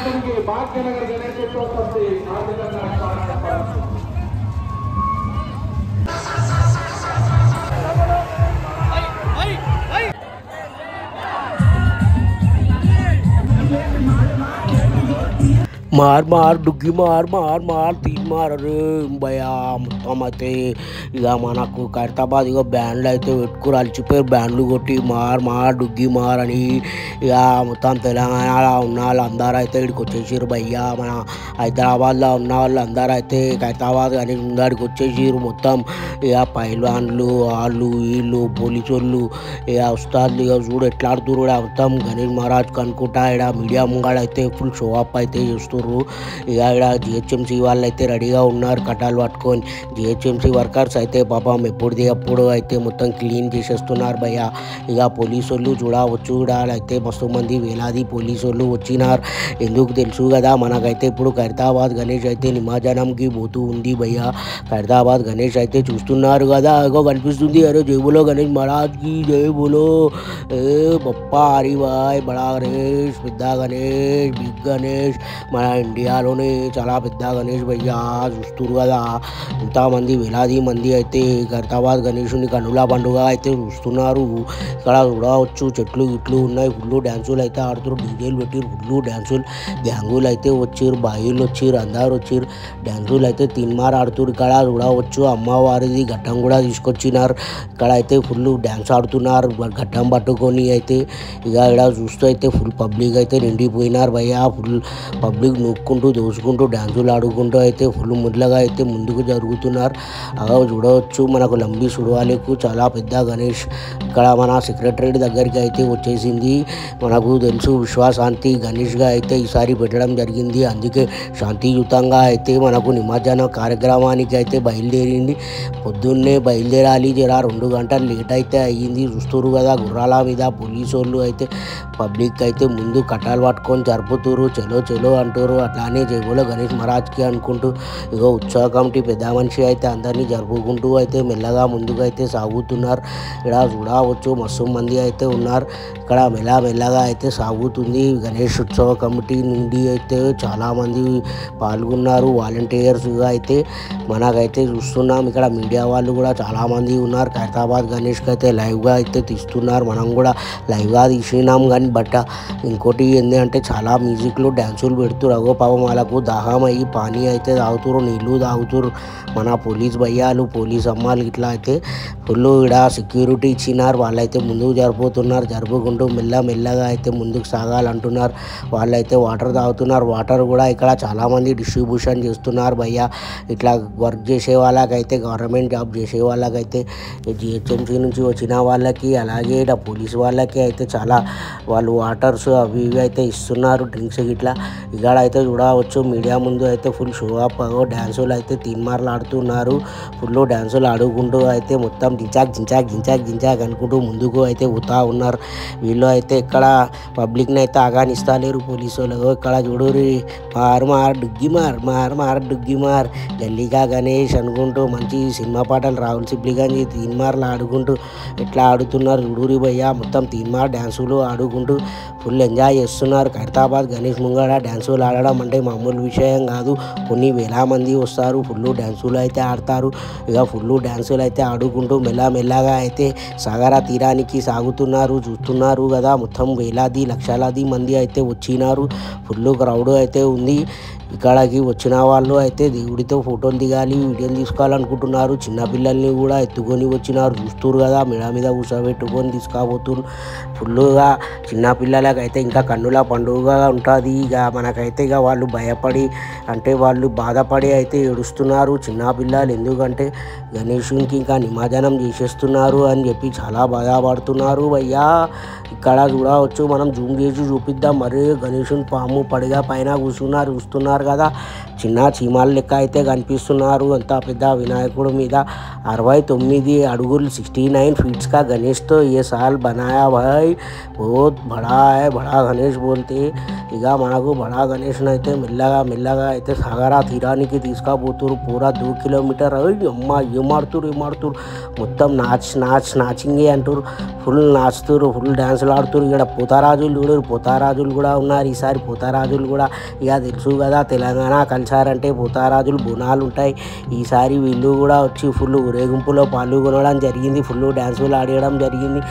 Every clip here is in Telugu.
వినాయకుడికి భాగ్యనగర్ గణేశోత్సవం ఆర్థికంగా मार मार डुग्गी मार मार मार तीन मार अरे भया మొత్తం అయితే ఇక మనకు ఖైరతాబాద్ ఇక బ్యాండ్లు అయితే పెట్టుకుని అలిచిపోయారు బ్యాండ్లు కొట్టి మార్ మార్ డుగ్గి మార్ అని ఇక మొత్తం తెలంగాణలో ఉన్న వాళ్ళందరూ అయితే ఇక్కడికి వచ్చేసారు భయ్యా మన హైదరాబాద్లో ఉన్న వాళ్ళు అందరూ అయితే ఖైరతాబాద్ కానీ ముందడికి వచ్చేసారు మొత్తం ఇక పైల్వాన్లు వాళ్ళు వీళ్ళు పోలీసు వాళ్ళు ఇక ఉస్తాద్లు ఇక చూడు ఎట్లా ఆడుతురు మొత్తం గణేష్ మహారాజ్ కనుక్కుంటా ఇక్కడ మీడియా ముంగాడు అయితే ఫుల్ షో అప్ అయితే చేస్తున్నారు ఇక ఇక్కడ జిహెచ్ఎంసీ వాళ్ళు అయితే రెడీగా ఉన్నారు కట్టాలు పట్టుకొని జిహెచ్ఎంసీ వర్కర్స్ అయితే పాపం ఎప్పుడుది అప్పుడు అయితే మొత్తం క్లీన్ చేసేస్తున్నారు భయ్య ఇక పోలీసు వాళ్ళు చూడవచ్చు కూడా అయితే మస్తు మంది వేలాది పోలీసు వాళ్ళు వచ్చినారు ఎందుకు తెలుసు కదా మనకైతే ఇప్పుడు ఖైరతాబాద్ గణేష్ అయితే నిమజ్జనంకి పోతూ ఉంది భయ్య ఖైరతాబాద్ గణేష్ అయితే చూస్తున్నారు కదా ఇగో కనిపిస్తుంది అరే జై బోలో గణేష్ మహారాజ్కి జై బోలో ఏ బప్పా హరి భాయ్ బడా గణేష్ పెద్ద గణేష్ బిగ్ గణేష్ మన ఇండియాలోనే చాలా పెద్ద గణేష్ భయ్యా చూస్తున్నారు కదా ఇంతమంది వేలాది మంది అయితే ఖైరతాబాద్ గణేషుని కన్నుల పండుగ అయితే చూస్తున్నారు ఇక్కడ చూడవచ్చు చెట్లు ఇట్లు ఉన్నాయి ఫుల్ డ్యాన్సులు అయితే ఆడుతున్నారు డీజేలు పెట్టి ఫుల్ డ్యాన్సులు గ్యాంగులు అయితే వచ్చారు బాయిలు వచ్చారు అందరు వచ్చారు డ్యాన్సులు అయితే తిన్మార్ ఆడుతున్నారు ఇక్కడ చూడవచ్చు అమ్మవారిది ఘట్టం కూడా తీసుకొచ్చినారు ఇక్కడ అయితే ఫుల్ డ్యాన్స్ ఆడుతున్నారు ఘట్టం పట్టుకొని అయితే ఇక ఇక్కడ చూస్తూ అయితే ఫుల్ పబ్లిక్ అయితే నిండిపోయినారు భయ్యా ఫుల్ పబ్లిక్ నొక్కుంటూ దోసుకుంటూ డ్యాన్సులు ఆడుకుంటూ అయితే ఫుల్ ముద్లగా అయితే ముందుకు జరుగుతున్నారు అలా చూడవచ్చు మనకు లంబి సుడవాలకు చాలా పెద్ద గణేష్ ఇక్కడ మన సెక్రటరీ దగ్గరికి అయితే వచ్చేసింది మనకు తెలుసు విశ్వశాంతి గణేష్గా అయితే ఈసారి పెట్టడం జరిగింది అందుకే శాంతియుతంగా అయితే మనకు నిమజ్జన కార్యక్రమానికి అయితే బయలుదేరింది పొద్దున్నే బయలుదేరాలి జరా 2 గంటలు లేట్ అయితే అయ్యింది చూస్తున్నారు కదా గుర్రాల మీద పోలీసు వాళ్ళు అయితే పబ్లిక్ అయితే ముందు కట్టాలు పట్టుకొని జరుపుతున్నారు చలో చలో అంటారు అట్లానే జై బోలో గణేష్ మహారాజ్కి అనుకుంటూ ఇగో ఉత్సవ కమిటీ పెద్ద మనిషి అయితే అందరినీ జరుపుకుంటూ అయితే మెల్లగా ముందుకు అయితే సాగుతున్నారు ఇక్కడ చూడవచ్చు మస్తు మంది అయితే ఉన్నారు ఇక్కడ మెల్లగా అయితే సాగుతుంది గణేష్ ఉత్సవ కమిటీ నుండి అయితే చాలామంది పాల్గొన్నారు వాలంటీర్స్గా అయితే మనకైతే చూస్తున్నాం ఇక్కడ మీడియా వాళ్ళు కూడా చాలామంది ఉన్నారు ఖైరతాబాద్ గణేష్కి అయితే లైవ్గా అయితే తీస్తున్నారు మనం కూడా లైవ్గా తీసినాం కానీ బట్ ఇంకోటి ఏంటంటే చాలా మ్యూజిక్లు డ్యాన్సులు పెడుతున్నారు అగో పాపం వాళ్ళకు దాహం అయ్యి పానీ అయితే తాగుతున్నారు నీళ్ళు తాగుతున్నారు మన పోలీస్ భయ్యాలు పోలీస్ అమ్మాలు ఇట్లా అయితే ఫుల్ ఇక్కడ సెక్యూరిటీ ఇచ్చినారు వాళ్ళైతే ముందుకు జరుపుతున్నారు జరుపుకుంటూ మెల్లగా అయితే ముందుకు సాగాలంటున్నారు వాళ్ళైతే వాటర్ తాగుతున్నారు వాటర్ కూడా ఇక్కడ చాలామంది డిస్ట్రిబ్యూషన్ చేస్తున్నారు భయ్య ఇట్లా వర్క్ చేసే వాళ్ళకైతే గవర్నమెంట్ జాబ్ చేసే వాళ్ళకైతే జిహెచ్ఎంసీ నుంచి వచ్చిన వాళ్ళకి అలాగే ఇక్కడ పోలీస్ వాళ్ళకి అయితే చాలా వాళ్ళు వాటర్స్ అవి ఇవి అయితే ఇస్తున్నారు డ్రింక్స్ ఇట్లా ఇక్కడ అయితే చూడవచ్చు మీడియా ముందు అయితే ఫుల్ షో అప్ డ్యాన్సులు అయితే తీన్మార్లాడుతున్నారు ఫుల్ డ్యాన్సులు ఆడుకుంటూ అయితే మొత్తం జించాక్ అనుకుంటూ ముందుకు అయితే పోతా ఉన్నారు వీళ్ళు అయితే ఇక్కడ పబ్లిక్ని అయితే ఆగానిస్తలేరు పోలీసు వాళ్ళు ఇక్కడ చూడరు మార్ డుగ్గి మార్ గల్లీగా గణేష్ అనుకుంటూ మంచి సినిమా పాటలు రాహుల్ సిబ్లిగంజ్ తీన్మార్లు ఆడుకుంటూ ఎట్లా ఆడుతున్నారు చూడూరి భయ్య మొత్తం తీన్మార్ డ్యాన్సులు ఆడుకుంటూ ఫుల్ ఎంజాయ్ చేస్తున్నారు ఖైరతాబాద్ గణేష్ ముంగడ డ్యాన్సులు ఆడడం అంటే మామూలు విషయం కాదు కొన్ని వేల మంది వస్తారు ఫుల్ డ్యాన్సులు అయితే ఆడతారు ఇక ఫుల్ డ్యాన్సులు అయితే ఆడుకుంటూ మెల్లగా అయితే సాగర తీరానికి సాగుతున్నారు చూస్తున్నారు కదా మొత్తం వేలాది లక్షలాది మంది అయితే వచ్చినారు ఫుల్ క్రౌడ్ అయితే ఉంది ఇక్కడికి వచ్చిన వాళ్ళు అయితే దేవుడితో ఫోటోలు దిగాలి వీడియోలు తీసుకోవాలనుకుంటున్నారు చిన్నపిల్లల్ని కూడా ఎత్తుకొని వచ్చినారు చూస్తున్నారు కదా మెడ మీద కూర్చోబెట్టుకొని తీసుకుపోతున్నారు ఫుల్గా చిన్నపిల్లలకైతే ఇంకా కన్నుల పండుగగా ఉంటుంది ఇక మనకైతే ఇక వాళ్ళు భయపడి అంటే వాళ్ళు బాధపడి అయితే ఏడుస్తున్నారు చిన్నపిల్లలు ఎందుకంటే గణేషునికి ఇంకా నిమజ్జనం చేసేస్తున్నారు అని చెప్పి చాలా బాధపడుతున్నారు భయ్యా ఇక్కడ చూడవచ్చు మనం జూమ్ చేసి చూపిద్దాం మరి గణేషుని పాము పడిగా పైన కూర్చున్నారు చూస్తున్నారు కదా చిన్న చీమాల లెక్క అయితే కనిపిస్తున్నారు. అంత పెద్ద వినాయకుడు మీద 69 అడుగులు 69 फीट्स का गणेश तो ये साल बनाया भाई, बहुत बड़ा है. बड़ा गणेश बोलते ఇక మనకు బడా గణేష్ను అయితే మెల్లగా అయితే సాగర తీరానికి తీసుకుపోతురు. పూరా 2 కిలోమీటర్. అమ్మ ఏమాడుతురు మొత్తం నాచింగే అంటారు. ఫుల్ నాచుతురు, ఫుల్ డ్యాన్సులు ఆడుతురు. ఇక్కడ పోతారాజులు చూడరు, పోతారాజులు కూడా ఉన్నారు ఈసారి. పోతారాజులు కూడా ఇక తెలుసు కదా తెలంగాణ కల్చర్ అంటే పోతారాజులు బోనాలు ఉంటాయి. ఈసారి వీళ్ళు కూడా వచ్చి ఫుల్ ఊరేగింపులో పాల్గొనడం జరిగింది. ఫుల్ డ్యాన్సులు ఆడడం జరిగింది.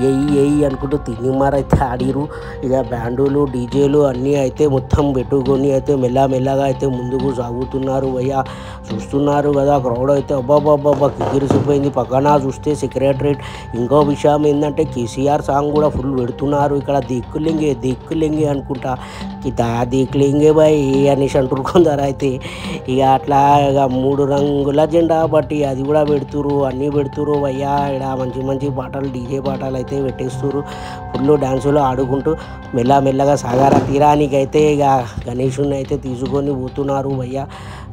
ఎయ్యి అనుకుంటూ తినిమారైతే ఆడిరు. ఇక బ్యాండులు డీజేలు అన్నీ అయితే మొత్తం పెట్టుకొని అయితే మెల్లగా అయితే ముందుకు సాగుతున్నారు. భయ్యా చూస్తున్నారు కదా క్రౌడ్ అయితే అబ్బాబ్బాబ్బా కిగిరిసిపోయింది. పక్కన చూస్తే సెక్రటరేట్. ఇంకో విషయం ఏంటంటే కేసీఆర్ సాంగ్ కూడా ఫుల్ పెడుతున్నారు. ఇక్కడ దిక్కులింగే అనుకుంటా దిక్కులింగే బాయ్ అనేసి అంటారు కొందరు అయితే. ఇక అట్లా ఇక 3 రంగుల జెండా బట్టి అది కూడా పెడుతురు, అన్నీ పెడుతురు. భయ్యా ఇక్కడ మంచి పాటలు డీజే పాటలు అయితే పెట్టేస్తున్నారు. ఫుల్ డ్యాన్సులు ఆడుకుంటూ మెల్లగా సాగర తీరానికి అయితే ఇక గణేషుని అయితే తీసుకొని పోతున్నారు. భయ్యా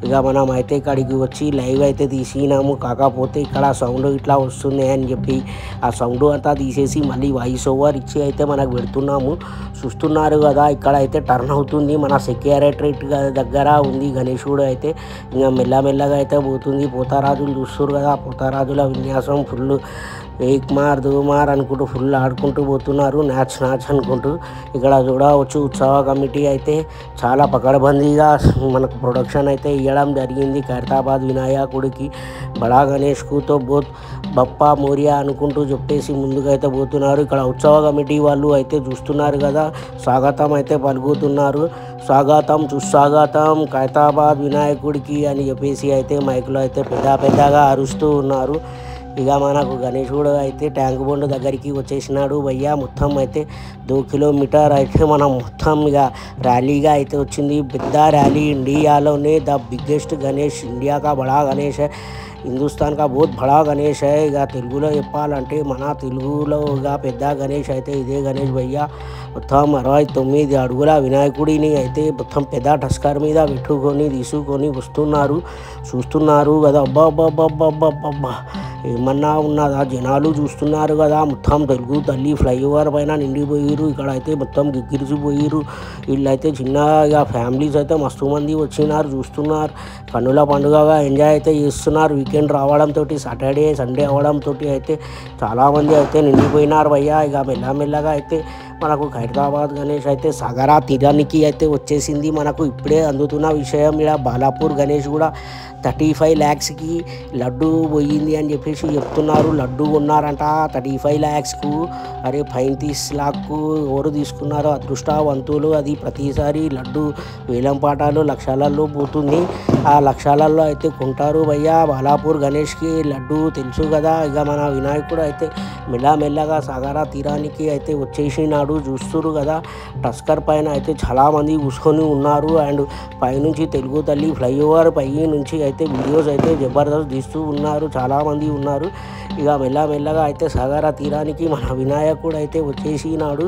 ఇక మనం అయితే ఇక్కడికి వచ్చి లైవ్ అయితే తీసినాము. కాకపోతే ఇక్కడ సౌండ్ ఇట్లా వస్తుంది అని చెప్పి ఆ సౌండ్ అంతా తీసేసి మళ్ళీ వాయిస్ ఓవర్ ఇచ్చి అయితే మనకు పెడుతున్నాము. చూస్తున్నారు కదా ఇక్కడ అయితే టర్న్ అవుతుంది. మన సెక్రటరేట్ దగ్గర ఉంది గణేశుడు అయితే. ఇంకా మెల్లగా అయితే పోతుంది. పోతారాజులు చూస్తారు కదా, పోతారాజుల విన్యాసం ఫుల్ ఏక్ మార్ దో మార్ అనుకుంటూ ఫుల్ ఆడుకుంటూ పోతున్నారు. నాచ్ అనుకుంటూ. ఇక్కడ చూడవచ్చు ఉత్సవ కమిటీ అయితే చాలా పకడ్బందీగా మనకు ప్రొడక్షన్ అయితే ఇవ్వడం జరిగింది. ఖైరతాబాద్ వినాయకుడికి బడా గణేష్కుతో బోత్ బప్పా మోరియా అనుకుంటూ చెప్పేసి ముందుకైతే పోతున్నారు. ఇక్కడ ఉత్సవ కమిటీ వాళ్ళు అయితే చూస్తున్నారు కదా స్వాగతం అయితే పలుకుతున్నారు. స్వాగతం సుస్వాగతం ఖైరతాబాద్ వినాయకుడికి అని చెప్పేసి అయితే మైకులో అయితే పెద్దగా అరుస్తూ ఉన్నారు. ఇక మనకు గణేశుడు అయితే ట్యాంక్ బండ్ దగ్గరికి వచ్చేసినాడు. భయ్యా మొత్తం అయితే 2 కిలోమీటర్ అయితే మనం మొత్తం ఇక ర్యాలీగా అయితే వచ్చింది. పెద్ద ర్యాలీ ఇండియాలోనే ద బిగ్గెస్ట్ గణేష్, ఇండియా కా బడా గణేష్ है, హిందుస్థాన్ కా బహుత్ బడా గణేష్ है. ఇక తెలుగులో చెప్పాలంటే మన తెలుగులో ఇక పెద్ద గణేష్ అయితే ఇదే గణేష్ భయ్యా. మొత్తం 69 అడుగుల వినాయకుడిని అయితే మొత్తం పెద్ద టస్కర్ మీద పెట్టుకొని తీసుకొని వస్తున్నారు. చూస్తున్నారు కదా అబ్బాబ్బాబ్బా ఏమన్నా ఉన్నదా, జనాలు చూస్తున్నారు కదా. మొత్తం తెలుగు తల్లి ఫ్లైఓవర్ పైన నిండిపోయిరు. ఇక్కడ అయితే మొత్తం గిరిసిపోయిరు. వీళ్ళైతే చిన్నగా ఫ్యామిలీస్ అయితే మస్తు మంది వచ్చినారు, చూస్తున్నారు. కన్నుల పండుగగా ఎంజాయ్ అయితే చేస్తున్నారు. వీకెండ్ రావడంతో సాటర్డే సండే అవడంతో అయితే చాలామంది అయితే నిండిపోయినారు భయ్యా. ఇక మెల్లగా అయితే మనకు ఖైరతాబాద్ గణేష్ అయితే సాగర తీరానికి అయితే వచ్చేసింది. మనకు ఇప్పుడే అందుతున్న విషయం ఇక్కడ బాలాపూర్ గణేష్ కూడా 35 lakhsకి లడ్డు పోయింది అని చెప్పేసి చెప్తున్నారు. లడ్డు కొన్నారంట 35 lakhsకు. అరే 35 lakhకు ఎవరు తీసుకున్నారో అదృష్టవంతులు. అది ప్రతిసారి లడ్డు వేలం పాటాలు లక్షలలో పోతుంది. ఆ లక్షలలో అయితే కొంటారు భయ్యా. బాలాపూర్ గణేష్కి లడ్డు తెలుసు కదా. ఇక మన వినాయకుడు అయితే మెల్లగా సాగర తీరానికి అయితే వచ్చేసినాడు. చూస్తున్నారు కదా టస్కర్ పైన అయితే చాలామంది కూర్చొని ఉన్నారు. అండ్ పైనుంచి తెలుగు తల్లి ఫ్లైఓవర్ పై నుంచి అయితే వీడియోస్ అయితే జబర్దస్త్ తీస్తూ ఉన్నారు, చాలామంది ఉన్నారు. ఇక మెల్లగా అయితే సాగర తీరానికి మన వినాయకుడు అయితే వచ్చేసినాడు.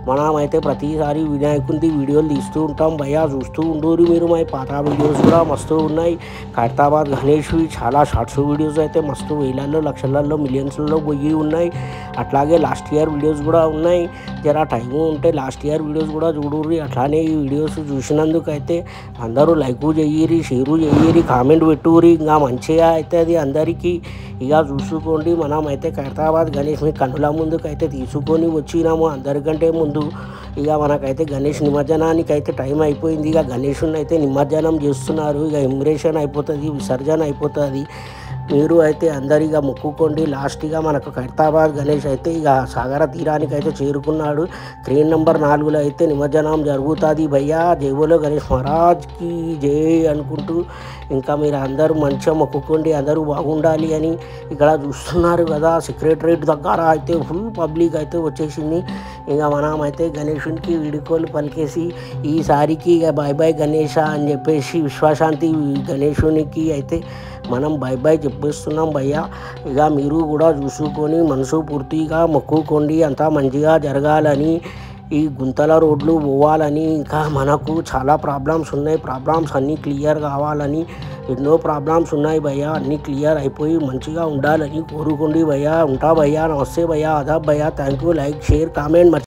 మనం అయితే ప్రతిసారి వినాయకుడి వీడియోలు తీస్తూ ఉంటాం భయ్యా. చూస్తూ ఉండూరు మీరు. మా పాత వీడియోస్ కూడా మస్తు ఉన్నాయి. ఖైరతాబాద్ గణేష్వి చాలా షార్ట్స్ వీడియోస్ అయితే మస్తు వేలల్లో లక్షలలో మిలియన్స్లలో పోయి ఉన్నాయి. అట్లాగే లాస్ట్ ఇయర్ వీడియోస్ కూడా ఉన్నాయి. జరా టైము ఉంటే లాస్ట్ ఇయర్ వీడియోస్ కూడా చూడుర్రి. అట్లానే ఈ వీడియోస్ చూసినందుకు అయితే అందరూ లైక్ చెయ్యిరి, షేరు చెయ్యిరి, కామెంట్ పెట్టుర్రి. ఇంకా మంచిగా అయితే అది అందరికీ ఇక చూసుకోండి. మనం అయితే ఖైరతాబాద్ గణేష్ని కన్నుల ముందుకు అయితే తీసుకొని వచ్చినాము అందరికంటే ముందు. ఇక మనకైతే గణేష్ నిమజ్జనానికి అయితే టైం అయిపోయింది. ఇక గణేషుని అయితే నిమజ్జనం చేస్తున్నారు. ఇక ఇమ్రేషన్ అయిపోతుంది, విసర్జన అయిపోతుంది. మీరు అయితే అందరిగా మొక్కుకోండి. లాస్ట్గా మనకు ఖైరతాబాద్ గణేష్ అయితే ఇక సాగర తీరానికి అయితే చేరుకున్నాడు. క్రేన్ నెంబర్ 4లో అయితే నిమజ్జనం జరుగుతుంది భయ్యా. జై బోలో గణేష్ మహారాజ్కి జై అనుకుంటూ ఇంకా మీరు అందరూ మంచిగా మొక్కుకోండి, అందరూ బాగుండాలి అని. ఇక్కడ చూస్తున్నారు కదా సెక్రటరేట్ దగ్గర అయితే ఫుల్ పబ్లిక్ అయితే వచ్చేసింది. ఇక మనం అయితే గణేషునికి వీడుకోలు పలికేసి ఈసారికి ఇక బాయ్ గణేష అని చెప్పేసి విశ్వశాంతి గణేషునికి అయితే మనం బై చెప్పేస్తున్నాం భయ్యా. ఇక మీరు కూడా చూసుకొని మనసు పూర్తిగా మొక్కుకోండి, అంతా మంచిగా జరగాలని. ఈ గుంతల రోడ్లు పోవాలని, ఇంకా మనకు చాలా ప్రాబ్లమ్స్ ఉన్నాయి. ప్రాబ్లమ్స్ అన్నీ క్లియర్ కావాలని, ఎన్నో ప్రాబ్లమ్స్ ఉన్నాయి భయ్యా. అన్నీ క్లియర్ అయిపోయి మంచిగా ఉండాలని కోరుకోండి భయ్యా. ఉంటా భయ్యా. నమస్తే భయ్యా. ఆదాబ్ భయ్యా. Thank you. Like, share, comment.